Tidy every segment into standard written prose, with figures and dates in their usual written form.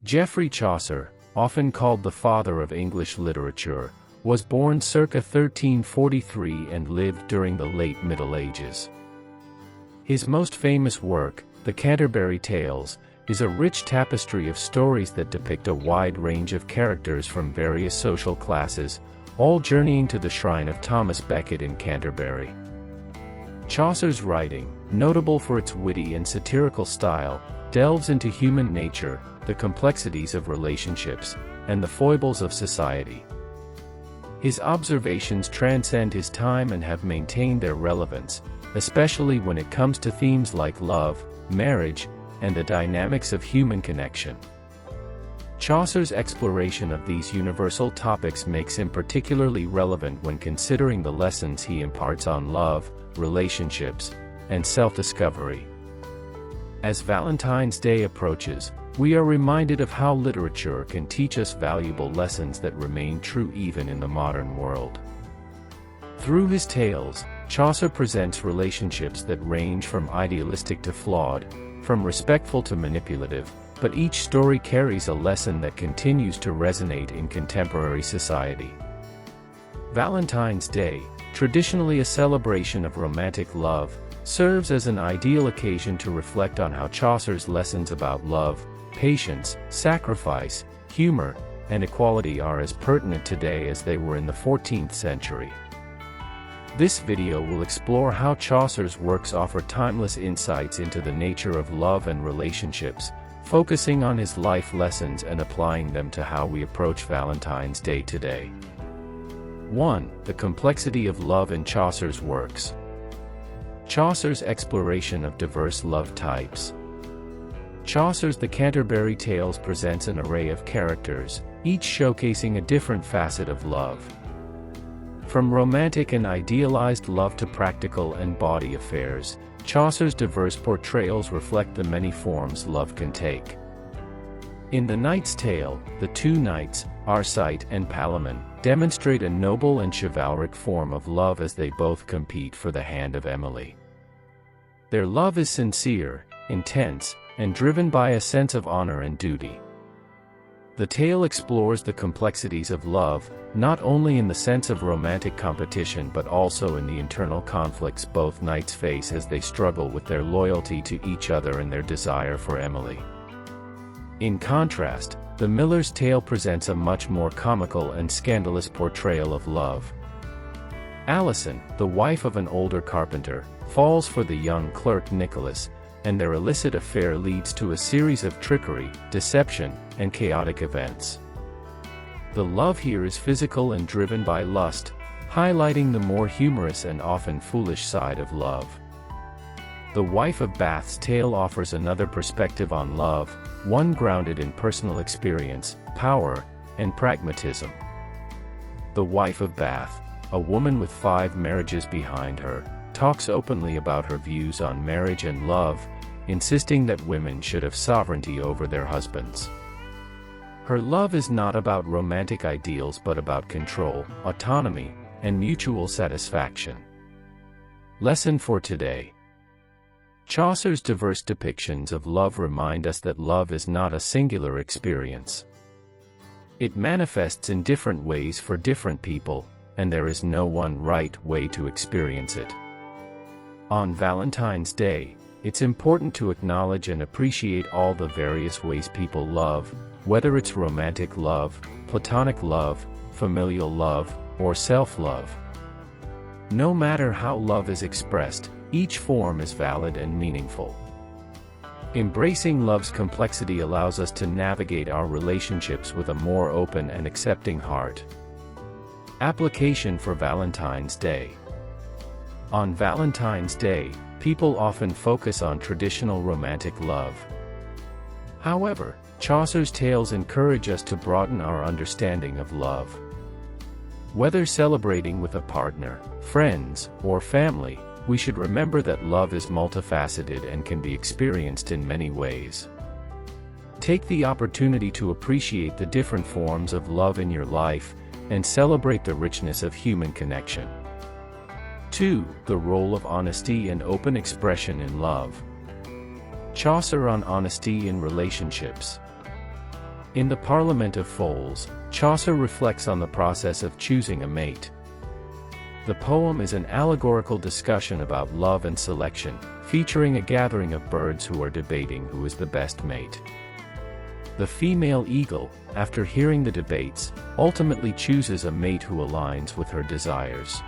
Geoffrey Chaucer, often called the father of English literature, was born circa 1343 and lived during the late Middle Ages. His most famous work, the Canterbury Tales, is a rich tapestry of stories that depict a wide range of characters from various social classes, all journeying to the shrine of Thomas Becket in Canterbury. Chaucer's writing, notable for its witty and satirical style, delves into human nature, the complexities of relationships, and the foibles of society. His observations transcend his time and have maintained their relevance, especially when it comes to themes like love, marriage, and the dynamics of human connection. Chaucer's exploration of these universal topics makes him particularly relevant when considering the lessons he imparts on love, relationships, and self-discovery. As Valentine's Day approaches, we are reminded of how literature can teach us valuable lessons that remain true even in the modern world. Through his tales, Chaucer presents relationships that range from idealistic to flawed, from respectful to manipulative, but each story carries a lesson that continues to resonate in contemporary society. Valentine's Day, traditionally a celebration of romantic love, serves as an ideal occasion to reflect on how Chaucer's lessons about love, patience, sacrifice, humor, and equality are as pertinent today as they were in the 14th century. This video will explore how Chaucer's works offer timeless insights into the nature of love and relationships, focusing on his life lessons and applying them to how we approach Valentine's Day today. 1. The complexity of love in Chaucer's works. Chaucer's exploration of diverse love types. Chaucer's The Canterbury Tales presents an array of characters, each showcasing a different facet of love. From romantic and idealized love to practical and body affairs, Chaucer's diverse portrayals reflect the many forms love can take. In The Knight's Tale, the two knights, Arcite and Palamon, demonstrate a noble and chivalric form of love as they both compete for the hand of Emily. Their love is sincere, intense, and driven by a sense of honor and duty. The tale explores the complexities of love, not only in the sense of romantic competition but also in the internal conflicts both knights face as they struggle with their loyalty to each other and their desire for Emily. In contrast, The Miller's Tale presents a much more comical and scandalous portrayal of love. Alison, the wife of an older carpenter, falls for the young clerk Nicholas, and their illicit affair leads to a series of trickery, deception, and chaotic events. The love here is physical and driven by lust, highlighting the more humorous and often foolish side of love. The Wife of Bath's Tale offers another perspective on love, one grounded in personal experience, power, and pragmatism. The Wife of Bath, a woman with 5 marriages behind her, talks openly about her views on marriage and love, insisting that women should have sovereignty over their husbands. Her love is not about romantic ideals but about control, autonomy, and mutual satisfaction. Lesson for today. Chaucer's diverse depictions of love remind us that love is not a singular experience. It manifests in different ways for different people, and there is no one right way to experience it. On Valentine's Day, it's important to acknowledge and appreciate all the various ways people love, whether it's romantic love, platonic love, familial love, or self-love. No matter how love is expressed, each form is valid and meaningful. Embracing love's complexity allows us to navigate our relationships with a more open and accepting heart. Application for Valentine's Day. On Valentine's Day, people often focus on traditional romantic love. However, Chaucer's tales encourage us to broaden our understanding of love. Whether celebrating with a partner, friends, or family, we should remember that love is multifaceted and can be experienced in many ways. Take the opportunity to appreciate the different forms of love in your life, and celebrate the richness of human connection. 2. The role of honesty and open expression in love. Chaucer on honesty in relationships. In the Parliament of Foals, Chaucer reflects on the process of choosing a mate. The poem is an allegorical discussion about love and selection, featuring a gathering of birds who are debating who is the best mate. The female eagle, after hearing the debates, ultimately chooses a mate who aligns with her desires.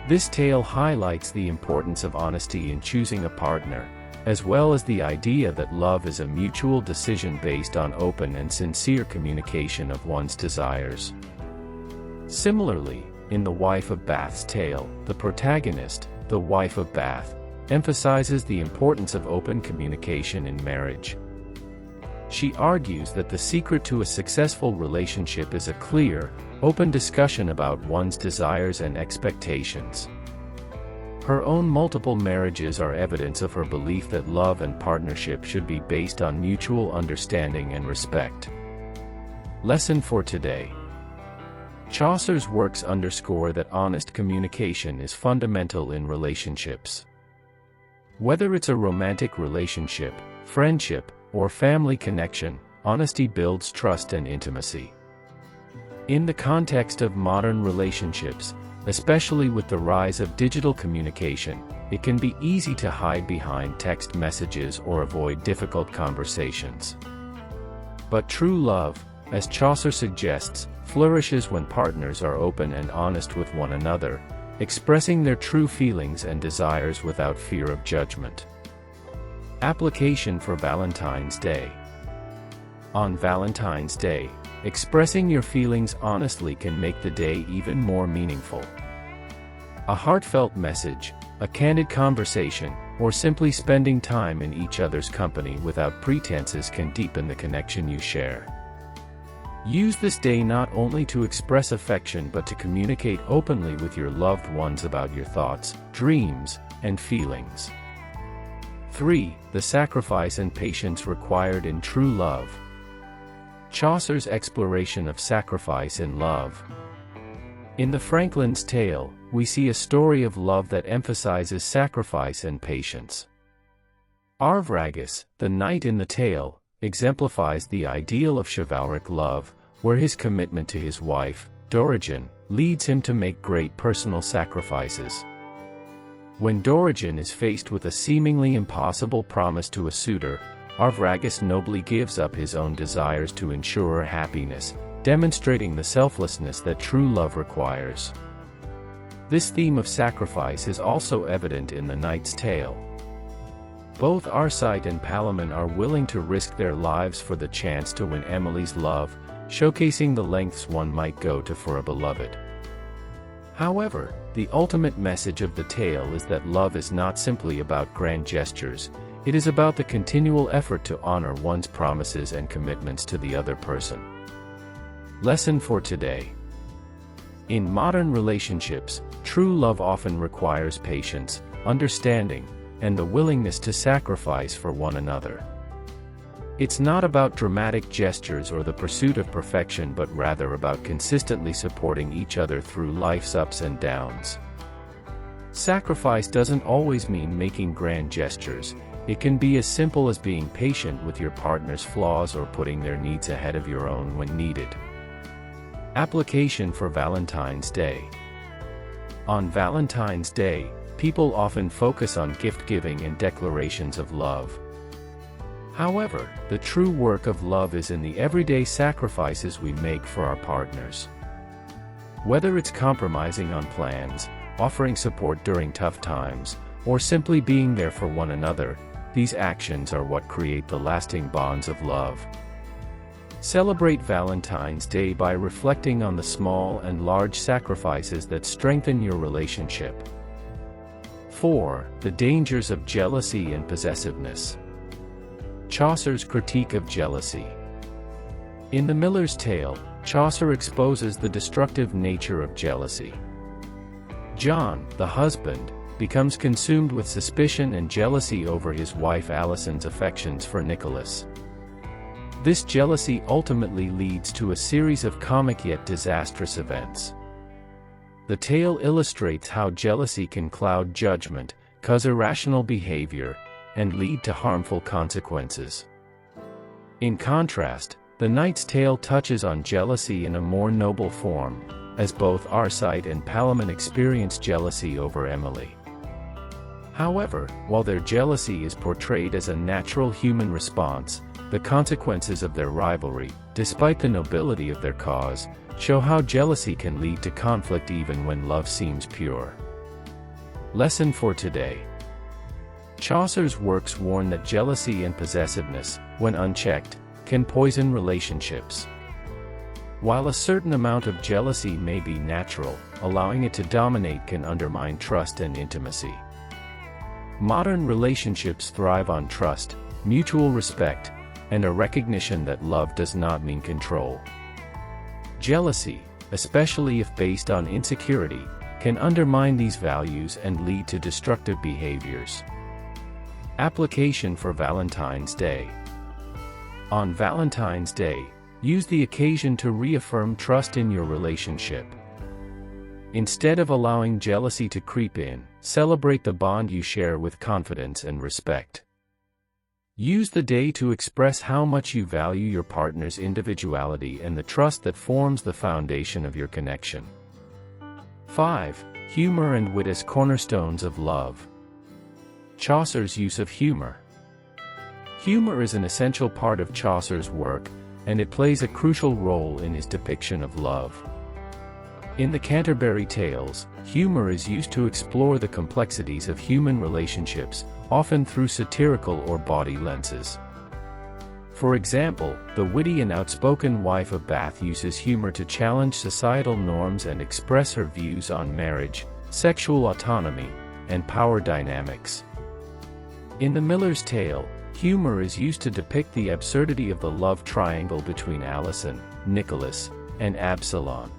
This tale highlights the importance of honesty in choosing a partner, as well as the idea that love is a mutual decision based on open and sincere communication of one's desires. Similarly, in The Wife of Bath's tale, the protagonist, the wife of Bath, emphasizes the importance of open communication in marriage. She argues that the secret to a successful relationship is a clear, open discussion about one's desires and expectations. Her own multiple marriages are evidence of her belief that love and partnership should be based on mutual understanding and respect. Lesson for today. Chaucer's works underscore that honest communication is fundamental in relationships. Whether it's a romantic relationship, friendship, or family connection, honesty builds trust and intimacy. In the context of modern relationships, especially with the rise of digital communication, it can be easy to hide behind text messages or avoid difficult conversations. But true love, as Chaucer suggests, flourishes when partners are open and honest with one another, expressing their true feelings and desires without fear of judgment. Application for Valentine's Day. On Valentine's Day, expressing your feelings honestly can make the day even more meaningful. A heartfelt message, a candid conversation, or simply spending time in each other's company without pretenses can deepen the connection you share. Use this day not only to express affection but to communicate openly with your loved ones about your thoughts, dreams, and feelings. 3. The sacrifice and patience required in true love. Chaucer's exploration of sacrifice in love. In the Franklin's Tale, we see a story of love that emphasizes sacrifice and patience. Arvragus, the knight in the tale, exemplifies the ideal of chivalric love, where his commitment to his wife, Dorigen, leads him to make great personal sacrifices. When Dorigen is faced with a seemingly impossible promise to a suitor, Arvragus nobly gives up his own desires to ensure her happiness, demonstrating the selflessness that true love requires. This theme of sacrifice is also evident in the Knight's Tale. Both Arcite and Palamon are willing to risk their lives for the chance to win Emily's love, showcasing the lengths one might go to for a beloved. However, the ultimate message of the tale is that love is not simply about grand gestures, it is about the continual effort to honor one's promises and commitments to the other person. Lesson for today. In modern relationships, true love often requires patience, understanding, and the willingness to sacrifice for one another. It's not about dramatic gestures or the pursuit of perfection but rather about consistently supporting each other through life's ups and downs. Sacrifice doesn't always mean making grand gestures, it can be as simple as being patient with your partner's flaws or putting their needs ahead of your own when needed. Application for Valentine's Day. On Valentine's Day, people often focus on gift-giving and declarations of love. However, the true work of love is in the everyday sacrifices we make for our partners. Whether it's compromising on plans, offering support during tough times, or simply being there for one another, these actions are what create the lasting bonds of love. Celebrate Valentine's Day by reflecting on the small and large sacrifices that strengthen your relationship. 4. The dangers of jealousy and possessiveness. Chaucer's critique of jealousy. In The Miller's Tale, Chaucer exposes the destructive nature of jealousy. John, the husband, becomes consumed with suspicion and jealousy over his wife Alison's affections for Nicholas. This jealousy ultimately leads to a series of comic yet disastrous events. The tale illustrates how jealousy can cloud judgment, cause irrational behavior, and lead to harmful consequences. In contrast, The Knight's Tale touches on jealousy in a more noble form, as both Arcite and Palamon experience jealousy over Emily. However, while their jealousy is portrayed as a natural human response, the consequences of their rivalry, despite the nobility of their cause, show how jealousy can lead to conflict even when love seems pure. Lesson for today. Chaucer's works warn that jealousy and possessiveness, when unchecked, can poison relationships. While a certain amount of jealousy may be natural, allowing it to dominate can undermine trust and intimacy. Modern relationships thrive on trust, mutual respect, and a recognition that love does not mean control. Jealousy, especially if based on insecurity, can undermine these values and lead to destructive behaviors. Application for Valentine's Day. On Valentine's Day, use the occasion to reaffirm trust in your relationship. Instead of allowing jealousy to creep in, celebrate the bond you share with confidence and respect. Use the day to express how much you value your partner's individuality and the trust that forms the foundation of your connection. 5. Humor and wit as cornerstones of love. Chaucer's use of humor. Humor is an essential part of Chaucer's work, and it plays a crucial role in his depiction of love. In the Canterbury Tales, humor is used to explore the complexities of human relationships, often through satirical or bawdy lenses. For example, the witty and outspoken wife of Bath uses humor to challenge societal norms and express her views on marriage, sexual autonomy, and power dynamics. In The Miller's Tale, humor is used to depict the absurdity of the love triangle between Alison, Nicholas, and Absalom.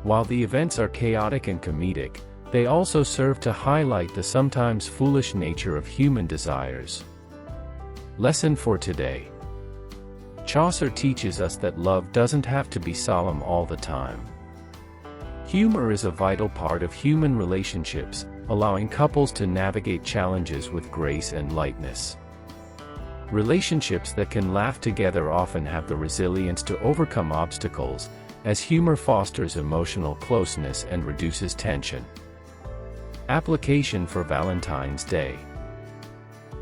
While the events are chaotic and comedic, they also serve to highlight the sometimes foolish nature of human desires. Lesson for today. Chaucer teaches us that love doesn't have to be solemn all the time. Humor is a vital part of human relationships, allowing couples to navigate challenges with grace and lightness. Relationships that can laugh together often have the resilience to overcome obstacles, as humor fosters emotional closeness and reduces tension. Application for Valentine's Day.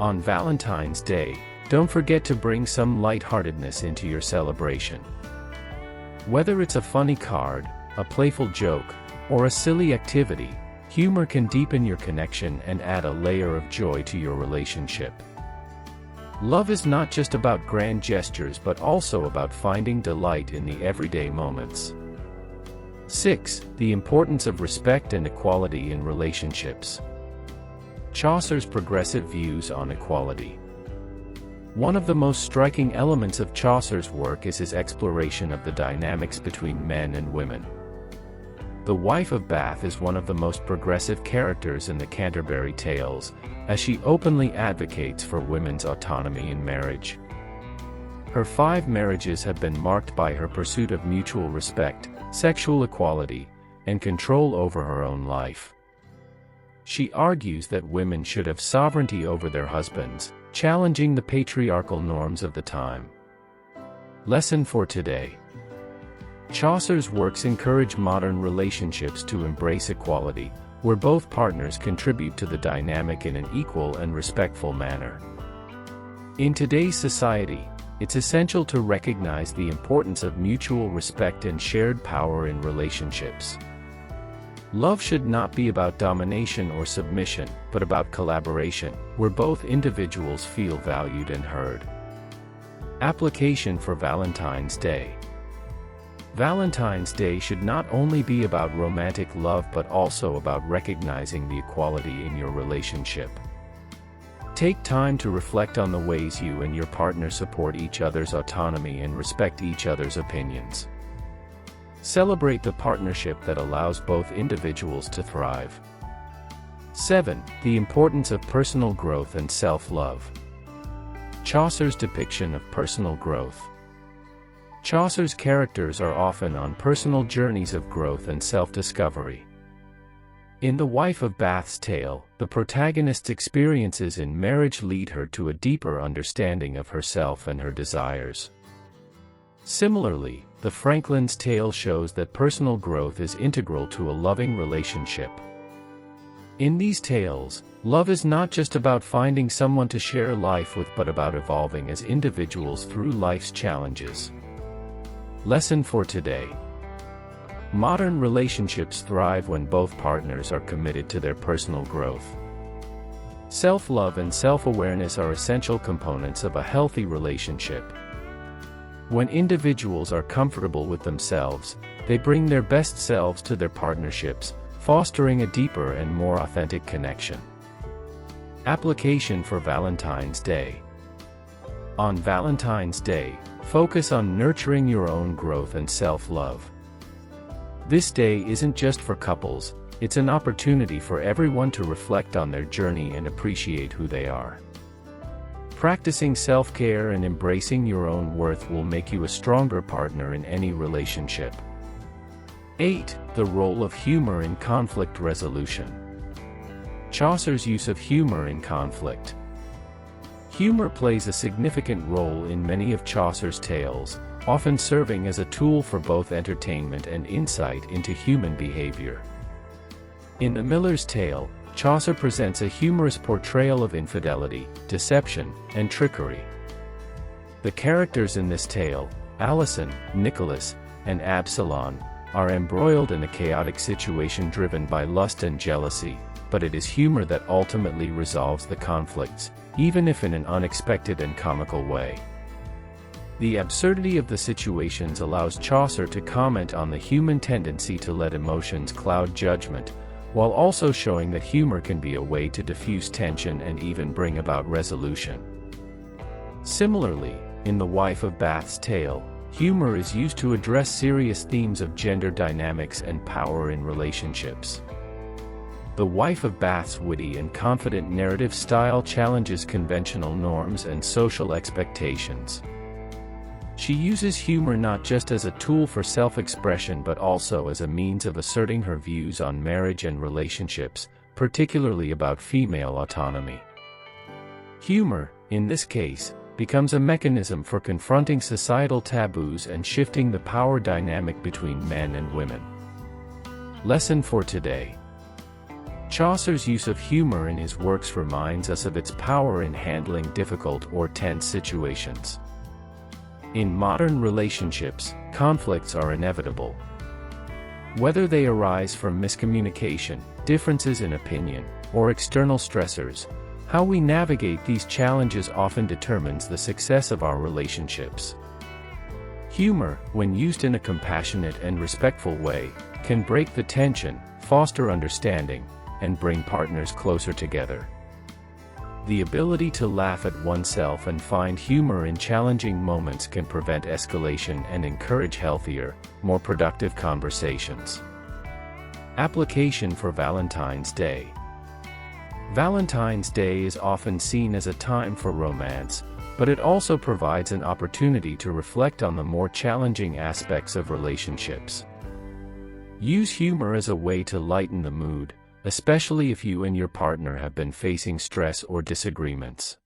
On Valentine's Day, don't forget to bring some lightheartedness into your celebration. Whether it's a funny card, a playful joke, or a silly activity, humor can deepen your connection and add a layer of joy to your relationship. Love is not just about grand gestures but also about finding delight in the everyday moments. 6. The importance of respect and equality in relationships. Chaucer's progressive views on equality. One of the most striking elements of Chaucer's work is his exploration of the dynamics between men and women. The wife of Bath is one of the most progressive characters in the Canterbury Tales, as she openly advocates for women's autonomy in marriage. Her 5 marriages have been marked by her pursuit of mutual respect, sexual equality, and control over her own life. She argues that women should have sovereignty over their husbands, challenging the patriarchal norms of the time. Lesson for today. Chaucer's works encourage modern relationships to embrace equality, where both partners contribute to the dynamic in an equal and respectful manner. In today's society, it's essential to recognize the importance of mutual respect and shared power in relationships. Love should not be about domination or submission, but about collaboration, where both individuals feel valued and heard. Application for Valentine's Day. Valentine's Day should not only be about romantic love but also about recognizing the equality in your relationship. Take time to reflect on the ways you and your partner support each other's autonomy and respect each other's opinions. Celebrate the partnership that allows both individuals to thrive. 7. The importance of personal growth and self-love. Chaucer's depiction of personal growth. Chaucer's characters are often on personal journeys of growth and self-discovery. In The Wife of Bath's Tale, the protagonist's experiences in marriage lead her to a deeper understanding of herself and her desires. Similarly, the Franklin's Tale shows that personal growth is integral to a loving relationship. In these tales, love is not just about finding someone to share life with but about evolving as individuals through life's challenges. Lesson for today. Modern relationships thrive when both partners are committed to their personal growth. Self-love and self-awareness are essential components of a healthy relationship. When individuals are comfortable with themselves, they bring their best selves to their partnerships, fostering a deeper and more authentic connection. Application for Valentine's Day. On Valentine's Day, focus on nurturing your own growth and self-love. This day isn't just for couples, it's an opportunity for everyone to reflect on their journey and appreciate who they are. Practicing self-care and embracing your own worth will make you a stronger partner in any relationship. 8. The role of humor in conflict resolution. Chaucer's use of humor in conflict. Humor plays a significant role in many of Chaucer's tales, often serving as a tool for both entertainment and insight into human behavior. In The Miller's Tale, Chaucer presents a humorous portrayal of infidelity, deception, and trickery. The characters in this tale, Alison, Nicholas, and Absalom, are embroiled in a chaotic situation driven by lust and jealousy, but it is humor that ultimately resolves the conflicts, even if in an unexpected and comical way. The absurdity of the situations allows Chaucer to comment on the human tendency to let emotions cloud judgment, while also showing that humor can be a way to diffuse tension and even bring about resolution. Similarly, in The Wife of Bath's Tale, humor is used to address serious themes of gender dynamics and power in relationships. The Wife of Bath's witty and confident narrative style challenges conventional norms and social expectations. She uses humor not just as a tool for self-expression but also as a means of asserting her views on marriage and relationships, particularly about female autonomy. Humor, in this case, becomes a mechanism for confronting societal taboos and shifting the power dynamic between men and women. Lesson for today. Chaucer's use of humor in his works reminds us of its power in handling difficult or tense situations. In modern relationships, conflicts are inevitable. Whether they arise from miscommunication, differences in opinion, or external stressors, how we navigate these challenges often determines the success of our relationships. Humor, when used in a compassionate and respectful way, can break the tension, foster understanding, and bring partners closer together. The ability to laugh at oneself and find humor in challenging moments can prevent escalation and encourage healthier, more productive conversations. Application for Valentine's Day. Valentine's Day is often seen as a time for romance, but it also provides an opportunity to reflect on the more challenging aspects of relationships. Use humor as a way to lighten the mood, especially if you and your partner have been facing stress or disagreements.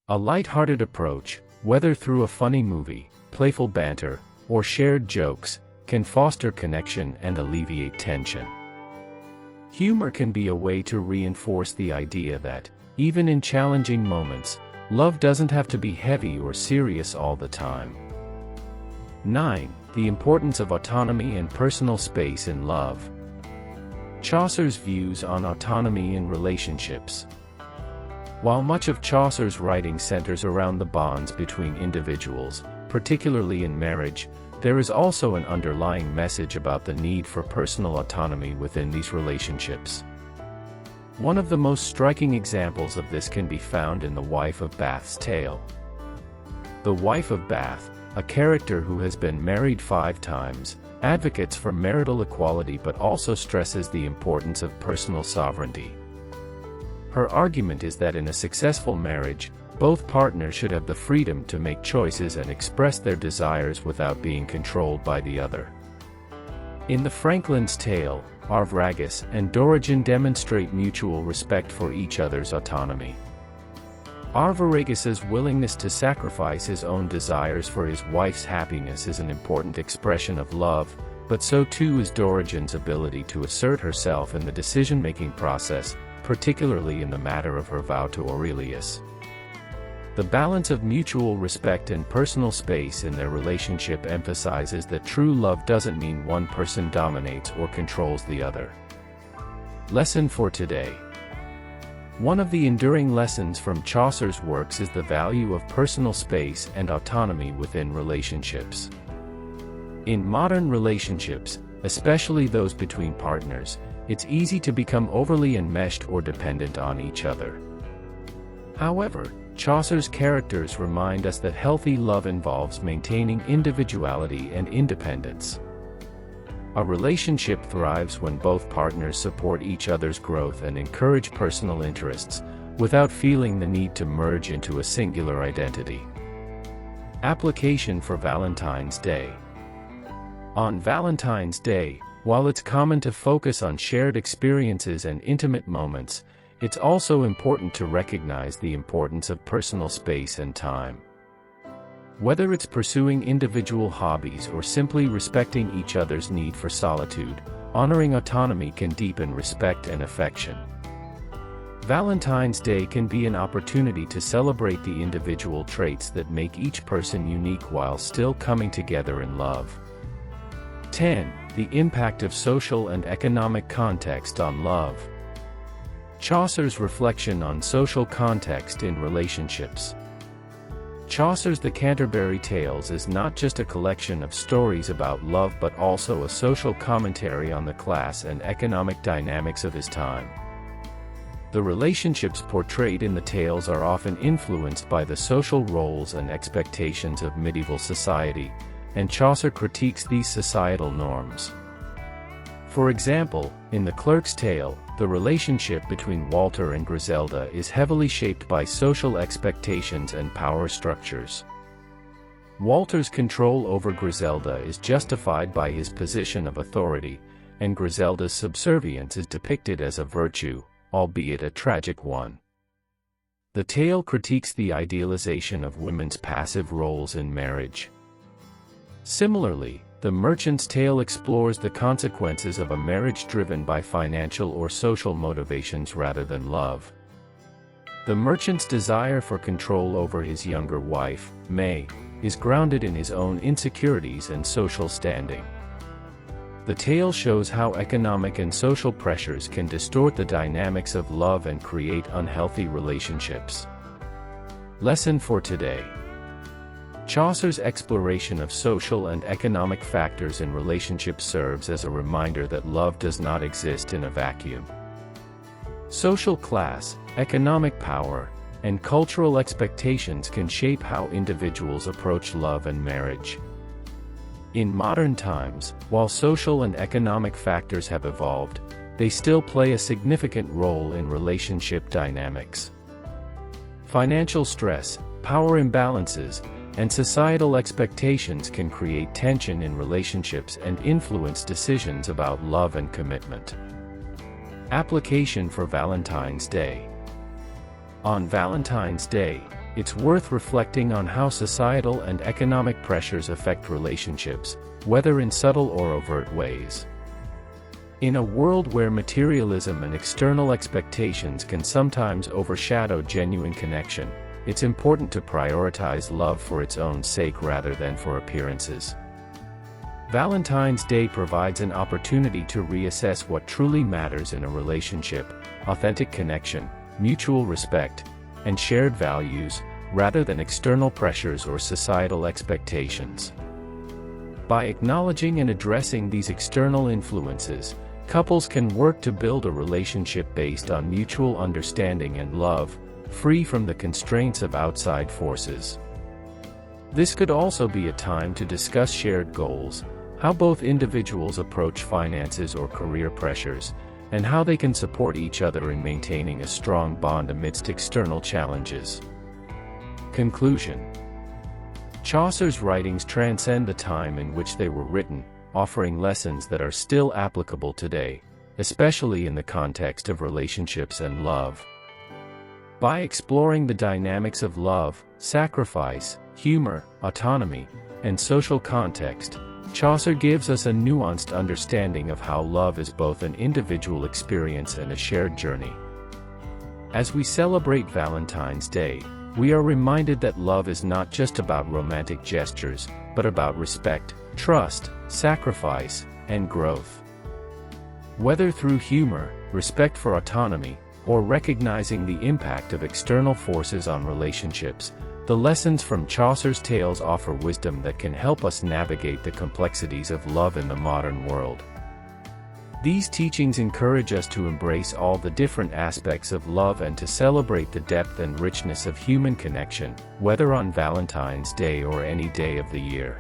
A light-hearted approach, whether through a funny movie, playful banter, or shared jokes, can foster connection and alleviate tension. Humor can be a way to reinforce the idea that, even in challenging moments, love doesn't have to be heavy or serious all the time. 9. The importance of autonomy and personal space in love. Chaucer's views on autonomy in relationships. While much of Chaucer's writing centers around the bonds between individuals, particularly in marriage, there is also an underlying message about the need for personal autonomy within these relationships. One of the most striking examples of this can be found in The Wife of Bath's Tale. The Wife of Bath, a character who has been married 5 times, advocates for marital equality but also stresses the importance of personal sovereignty. Her argument is that in a successful marriage, both partners should have the freedom to make choices and express their desires without being controlled by the other. In the Franklin's Tale, Arvragus and Dorigen demonstrate mutual respect for each other's autonomy. Arviragus' willingness to sacrifice his own desires for his wife's happiness is an important expression of love, but so too is Dorigen's ability to assert herself in the decision-making process, particularly in the matter of her vow to Aurelius. The balance of mutual respect and personal space in their relationship emphasizes that true love doesn't mean one person dominates or controls the other. Lesson for today. One of the enduring lessons from Chaucer's works is the value of personal space and autonomy within relationships. In modern relationships, especially those between partners, it's easy to become overly enmeshed or dependent on each other. However, Chaucer's characters remind us that healthy love involves maintaining individuality and independence. A relationship thrives when both partners support each other's growth and encourage personal interests, without feeling the need to merge into a singular identity. Application for Valentine's Day. On Valentine's Day, while it's common to focus on shared experiences and intimate moments, it's also important to recognize the importance of personal space and time. Whether it's pursuing individual hobbies or simply respecting each other's need for solitude, honoring autonomy can deepen respect and affection. Valentine's Day can be an opportunity to celebrate the individual traits that make each person unique while still coming together in love. 10. The impact of social and economic context on love. Chaucer's reflection on social context in relationships. Chaucer's The Canterbury Tales is not just a collection of stories about love but also a social commentary on the class and economic dynamics of his time. The relationships portrayed in the tales are often influenced by the social roles and expectations of medieval society, and Chaucer critiques these societal norms. For example, in The Clerk's Tale, the relationship between Walter and Griselda is heavily shaped by social expectations and power structures. Walter's control over Griselda is justified by his position of authority, and Griselda's subservience is depicted as a virtue, albeit a tragic one. The tale critiques the idealization of women's passive roles in marriage. Similarly, The Merchant's Tale explores the consequences of a marriage driven by financial or social motivations rather than love. The merchant's desire for control over his younger wife, May, is grounded in his own insecurities and social standing. The tale shows how economic and social pressures can distort the dynamics of love and create unhealthy relationships. Lesson for today. Chaucer's exploration of social and economic factors in relationships serves as a reminder that love does not exist in a vacuum. Social class, economic power, and cultural expectations can shape how individuals approach love and marriage. In modern times, while social and economic factors have evolved, they still play a significant role in relationship dynamics. Financial stress, power imbalances, and societal expectations can create tension in relationships and influence decisions about love and commitment. Application for Valentine's Day. On Valentine's Day, it's worth reflecting on how societal and economic pressures affect relationships, whether in subtle or overt ways. In a world where materialism and external expectations can sometimes overshadow genuine connection, it's important to prioritize love for its own sake rather than for appearances. Valentine's Day provides an opportunity to reassess what truly matters in a relationship: authentic connection, mutual respect, and shared values, rather than external pressures or societal expectations. By acknowledging and addressing these external influences, couples can work to build a relationship based on mutual understanding and love, free from the constraints of outside forces. This could also be a time to discuss shared goals, how both individuals approach finances or career pressures, and how they can support each other in maintaining a strong bond amidst external challenges. Conclusion. Chaucer's writings transcend the time in which they were written, offering lessons that are still applicable today, especially in the context of relationships and love. By exploring the dynamics of love, sacrifice, humor, autonomy, and social context, Chaucer gives us a nuanced understanding of how love is both an individual experience and a shared journey. As we celebrate Valentine's Day, we are reminded that love is not just about romantic gestures, but about respect, trust, sacrifice, and growth. Whether through humor, respect for autonomy, or recognizing the impact of external forces on relationships, the lessons from Chaucer's tales offer wisdom that can help us navigate the complexities of love in the modern world. These teachings encourage us to embrace all the different aspects of love and to celebrate the depth and richness of human connection, whether on Valentine's Day or any day of the year.